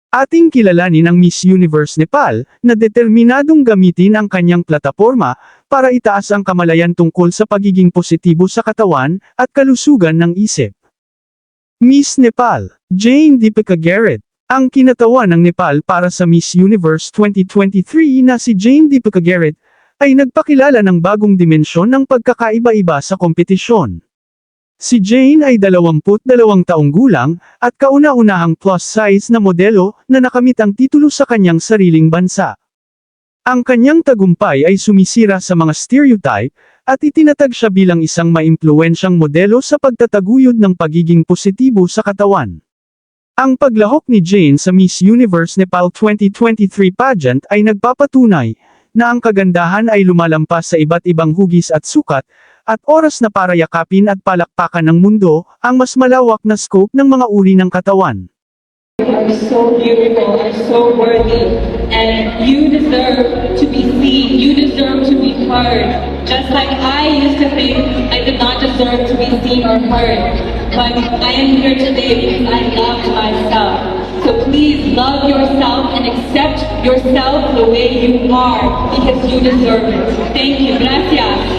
Ating kilalanin ang Miss Universe Nepal, na determinadong gamitin ang kanyang plataporma, para itaas ang kamalayan tungkol sa pagiging positibo sa katawan, at kalusugan ng isip. Miss Nepal, Jane Deepika Garrett. Ang kinatawan ng Nepal para sa Miss Universe 2023 na si Jane Deepika Garrett, ay nagpakilala ng bagong dimensyon ng pagkakaiba-iba sa kompetisyon. Si Jane ay 22 taong gulang, at kauna-unahang plus-size na modelo, na nakamit ang titulo sa kanyang sariling bansa. Ang kanyang tagumpay ay sumisira sa mga stereotype, at itinatag siya bilang isang maimpluwensyang modelo sa pagtataguyod ng pagiging positibo sa katawan. Ang paglahok ni Jane sa Miss Universe Nepal 2023 pageant ay nagpapatunay, na ang kagandahan ay lumalampas sa iba't ibang hugis at sukat, at oras na para yakapin at palakpakan ng mundo, ang mas malawak na scope ng mga uri ng katawan. You are so beautiful and so worthy, and you deserve to be seen, you deserve to be heard. Just like I used to think I did not deserve to be seen or heard, but I am here today because I loved myself. So please love yourself and accept yourself the way you are, because you deserve it. Thank you. Gracias.